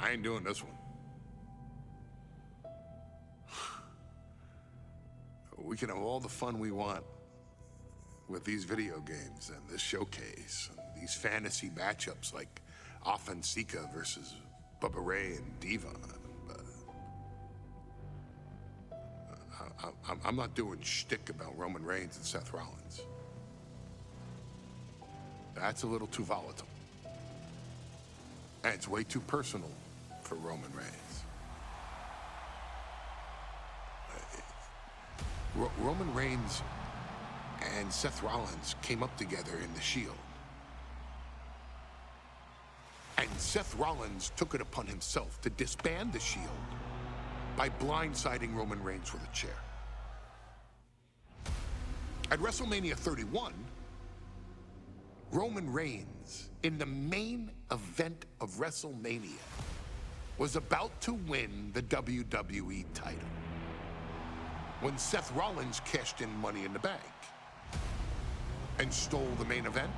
I ain't doing this one. We can have all the fun we want with these video games and this showcase and these fantasy matchups like Offensica versus Bubba Ray and Diva. I'm not doing shtick about Roman Reigns and Seth Rollins. That's a little too volatile. And it's way too personal for Roman Reigns. Roman Reigns and Seth Rollins came up together in the Shield. And Seth Rollins took it upon himself to disband the Shield by blindsiding Roman Reigns with a chair. At WrestleMania 31, Roman Reigns, in the main event of WrestleMania, was about to win the WWE title when Seth Rollins cashed in Money in the Bank and stole the main event,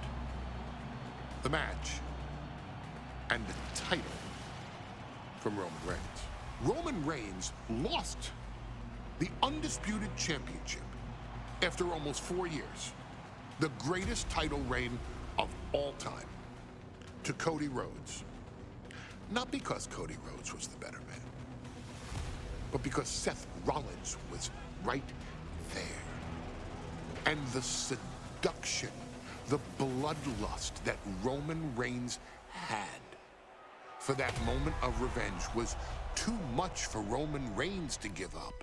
the match, and the title from Roman Reigns. Roman Reigns lost the undisputed championship after almost 4 years, the greatest title reign of all time, to Cody Rhodes. Not because Cody Rhodes was the better man, but because Seth Rollins was right there. And the seduction, the bloodlust that Roman Reigns had for that moment of revenge was too much for Roman Reigns to give up.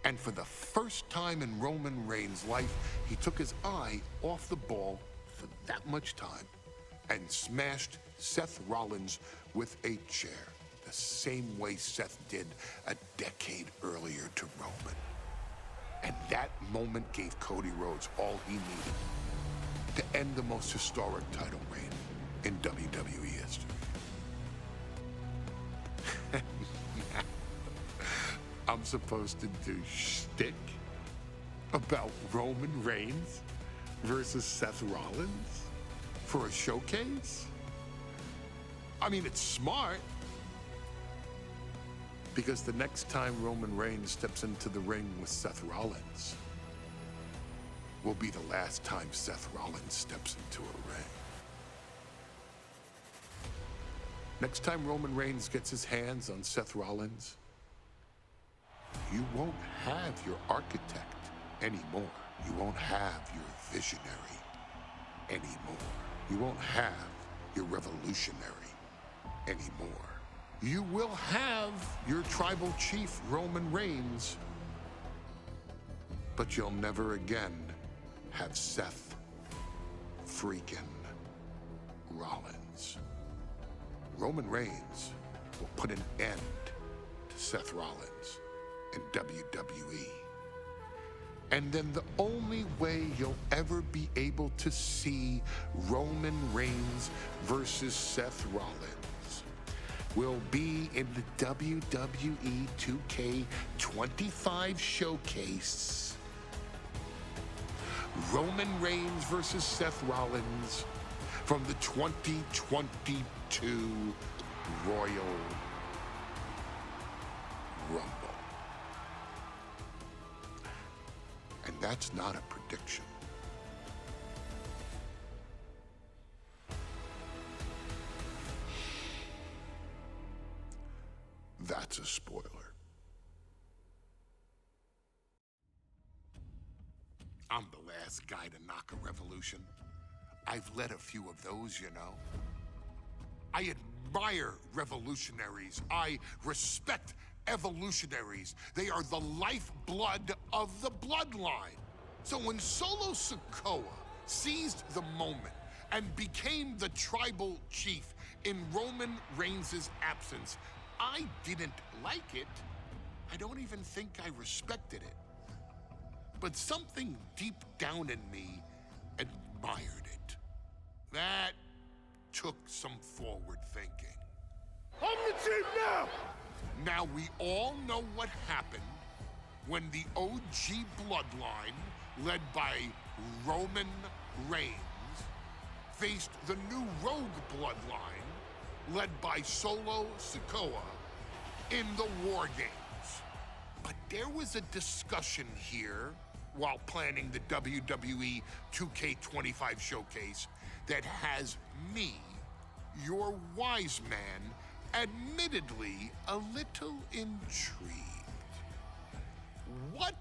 And for the first time in Roman Reigns' life, he took his eye off the ball for that much time and smashed Seth Rollins with a chair, the same way Seth did a decade earlier to Roman. And that moment gave Cody Rhodes all he needed to end the most historic title reign in WWE history. I'm supposed to do shtick about Roman Reigns versus Seth Rollins for a showcase? I mean, it's smart, because the next time Roman Reigns steps into the ring with Seth Rollins will be the last time Seth Rollins steps into a ring. Next time Roman Reigns gets his hands on Seth Rollins, you won't have your architect anymore. You won't have your visionary anymore. You won't have your revolutionary anymore. You will have your tribal chief, Roman Reigns, but you'll never again have Seth freaking Rollins. Roman Reigns will put an end to Seth Rollins in WWE. And then the only way you'll ever be able to see Roman Reigns versus Seth Rollins will be in the WWE 2K25 Showcase. Roman Reigns versus Seth Rollins from the 2022 Royal Rumble. And that's not a prediction. That's a spoiler. I'm the last guy to knock a revolution. I've led a few of those, you know. I admire revolutionaries. I respect evolutionaries. They are the lifeblood of the bloodline. So when Solo Sikoa seized the moment and became the tribal chief in Roman Reigns' absence, I didn't like it. I don't even think I respected it. But something deep down in me admired it. That took some forward thinking. I'm the chief now! Now we all know what happened when the OG bloodline, led by Roman Reigns, faced the new rogue bloodline, led by Solo Sikoa in the War Games. But there was a discussion here while planning the WWE 2K25 showcase that has me, your wise man, admittedly a little intrigued. What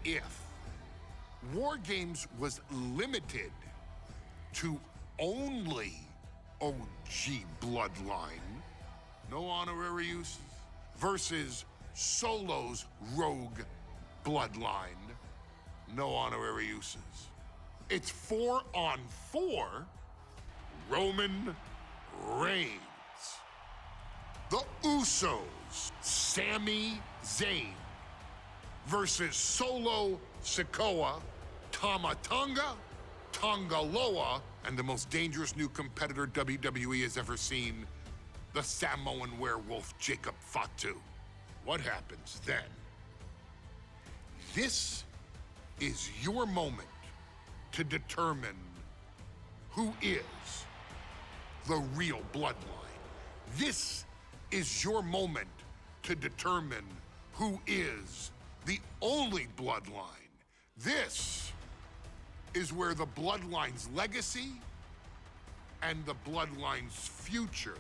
if War Games was limited to only OG bloodline, no honorary uses, versus Solo's rogue bloodline, no honorary uses? It's 4-on-4 Roman Reigns. The Usos, Sami Zayn, versus Solo Sikoa, Tama Tonga, Tonga Loa, and the most dangerous new competitor WWE has ever seen, the Samoan werewolf Jacob Fatu. What happens then? This is your moment to determine who is the real bloodline. This is your moment to determine who is the only bloodline. This is where the bloodline's legacy and the bloodline's future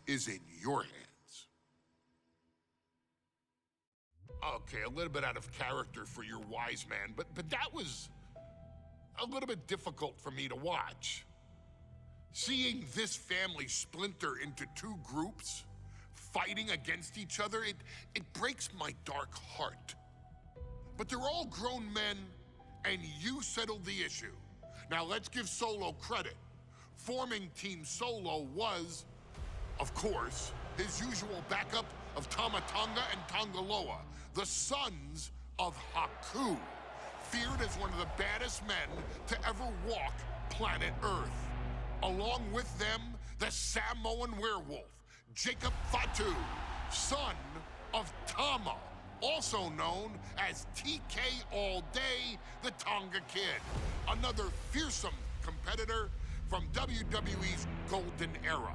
is in your hands. Okay, a little bit out of character for your wise man, but that was a little bit difficult for me to watch. Seeing this family splinter into two groups, fighting against each other, it breaks my dark heart. But they're all grown men, and you settled the issue. Now let's give Solo credit. Forming Team Solo was, of course, his usual backup of Tama Tonga and Tonga Loa, the sons of Haku, feared as one of the baddest men to ever walk planet Earth. Along with them, the Samoan werewolf, Jacob Fatu, son of Tama, also known as TK All Day, the Tonga Kid, another fearsome competitor from WWE's golden era.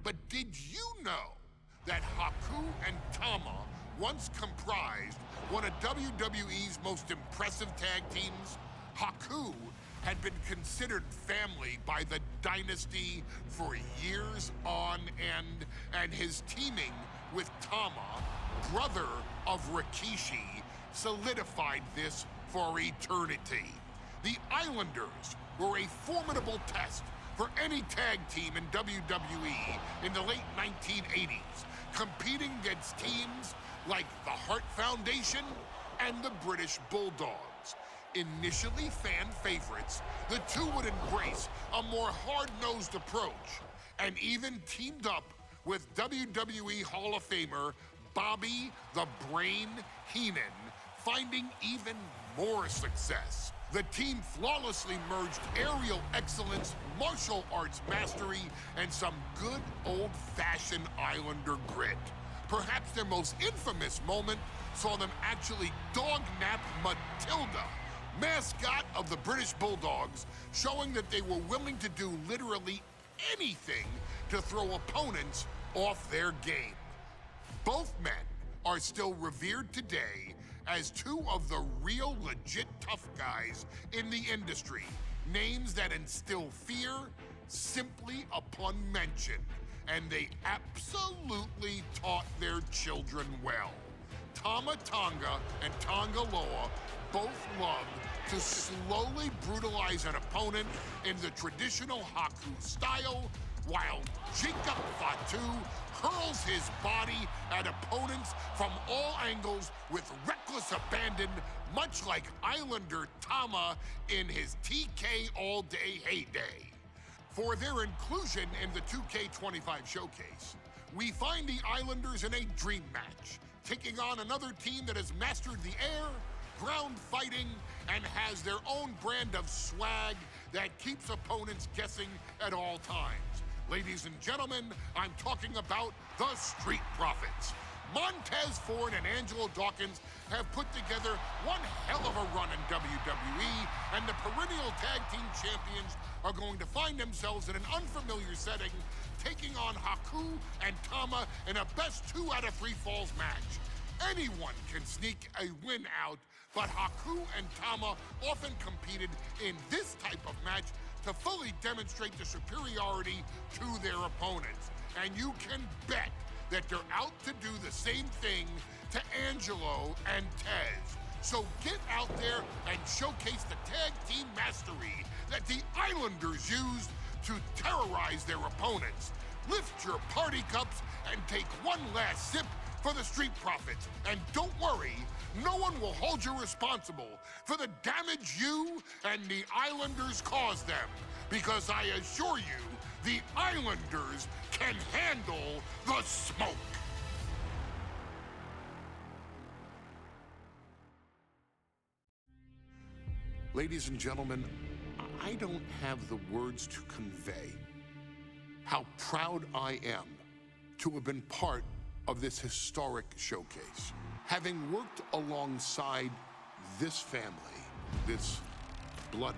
But did you know that Haku and Tama once comprised one of WWE's most impressive tag teams? Haku had been considered family by the Dynasty for years on end, and his teaming with Tama, brother of Rikishi, solidified this for eternity. The Islanders were a formidable test for any tag team in WWE in the late 1980s, competing against teams like the Hart Foundation and the British Bulldogs. Initially fan favorites, the two would embrace a more hard-nosed approach and even teamed up with WWE Hall of Famer Bobby the Brain Heenan, finding even more success. The team flawlessly merged aerial excellence, martial arts mastery, and some good old-fashioned Islander grit. Perhaps their most infamous moment saw them actually dog-nap Matilda, mascot of the British Bulldogs, showing that they were willing to do literally anything to throw opponents off their game. Both men are still revered today as two of the real legit tough guys in the industry, names that instill fear simply upon mention, and they absolutely taught their children well. Tama Tonga and Tonga Loa both loved to slowly brutalize an opponent in the traditional Haku style, while Jacob Fatu hurls his body at opponents from all angles with reckless abandon, much like Islander Tama in his TK All Day heyday. For their inclusion in the 2K25 showcase, we find the Islanders in a dream match, taking on another team that has mastered the air, ground fighting, and has their own brand of swag that keeps opponents guessing at all times. Ladies and gentlemen, I'm talking about the Street Profits. Montez Ford and Angelo Dawkins have put together one hell of a run in WWE, and the perennial tag team champions are going to find themselves in an unfamiliar setting, taking on Haku and Tama in a best 2 out of 3 falls match. Anyone can sneak a win out, but Haku and Tama often competed in this type of match to fully demonstrate the superiority to their opponents. And you can bet that they're out to do the same thing to Angelo and Tez. So get out there and showcase the tag team mastery that the Islanders used to terrorize their opponents. Lift your party cups and take one last sip for the Street Profits. And don't worry, no one will hold you responsible for the damage you and the Islanders caused them, because I assure you, the Islanders can handle the smoke. Ladies and gentlemen, I don't have the words to convey how proud I am to have been part of this historic showcase. Having worked alongside this family, this bloodline,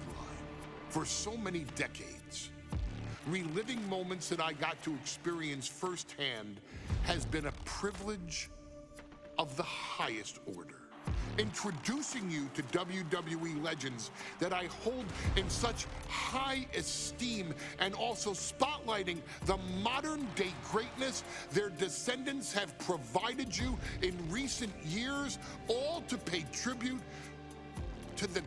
for so many decades, reliving moments that I got to experience firsthand has been a privilege of the highest order. Introducing you to WWE legends that I hold in such high esteem, and also spotlighting the modern day greatness their descendants have provided you in recent years, all to pay tribute to the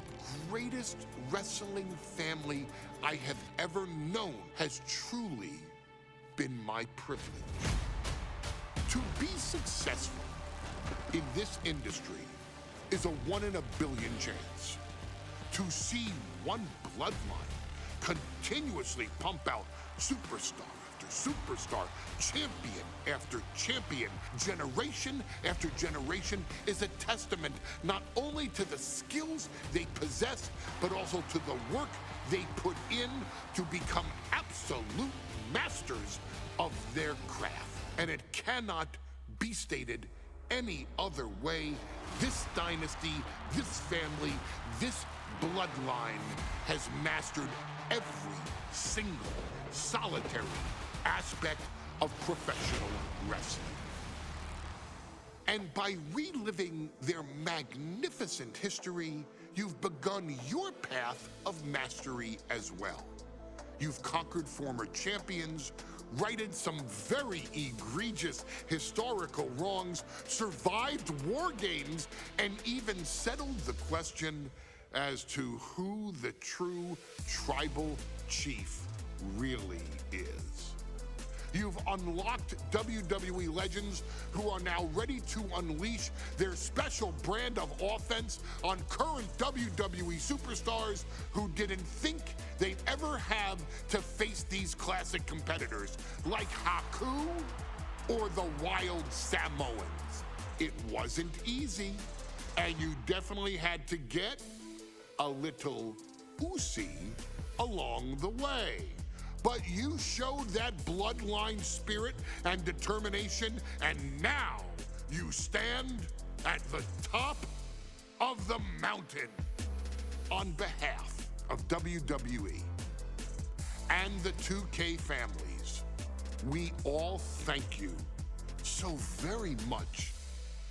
greatest wrestling family I have ever known, has truly been my privilege. To be successful in this industry is a 1 in a billion chance. To see one bloodline continuously pump out superstar after superstar, champion after champion, generation after generation, is a testament not only to the skills they possess, but also to the work they put in to become absolute masters of their craft. And it cannot be stated any other way. This dynasty, this family, this bloodline has mastered every single solitary aspect of professional wrestling. And by reliving their magnificent history, you've begun your path of mastery as well. You've conquered former champions, righted some very egregious historical wrongs, survived war games, and even settled the question as to who the true tribal chief really is. You've unlocked WWE legends who are now ready to unleash their special brand of offense on current WWE superstars who didn't think they'd ever have to face these classic competitors like Haku or the Wild Samoans. It wasn't easy, and you definitely had to get a little oozy along the way. But you showed that bloodline spirit and determination, and now you stand at the top of the mountain. On behalf of WWE and the 2K families, we all thank you so very much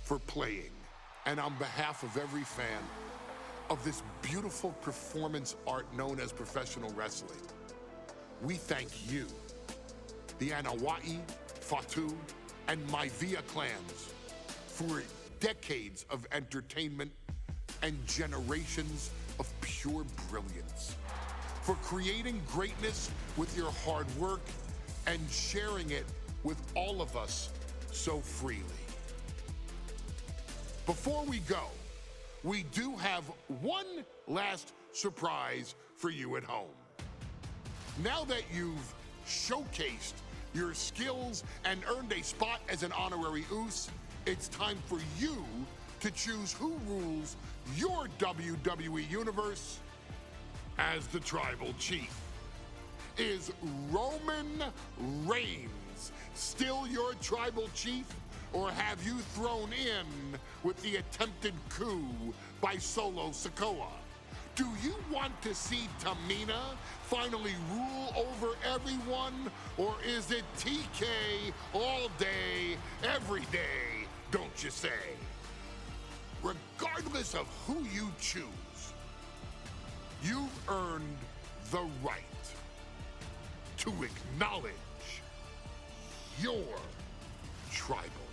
for playing. And on behalf of every fan of this beautiful performance art known as professional wrestling, we thank you, the Anawai, Fatu, and Maivia clans, for decades of entertainment and generations of pure brilliance, for creating greatness with your hard work and sharing it with all of us so freely. Before we go, we do have one last surprise for you at home. Now that you've showcased your skills and earned a spot as an honorary Oos, it's time for you to choose who rules your WWE universe as the tribal chief. Is Roman Reigns still your tribal chief? Or have you thrown in with the attempted coup by Solo Sikoa? Do you want to see Tamina finally rule over everyone? Or is it TK all day, every day, don't you say? Regardless of who you choose, you've earned the right to acknowledge your tribal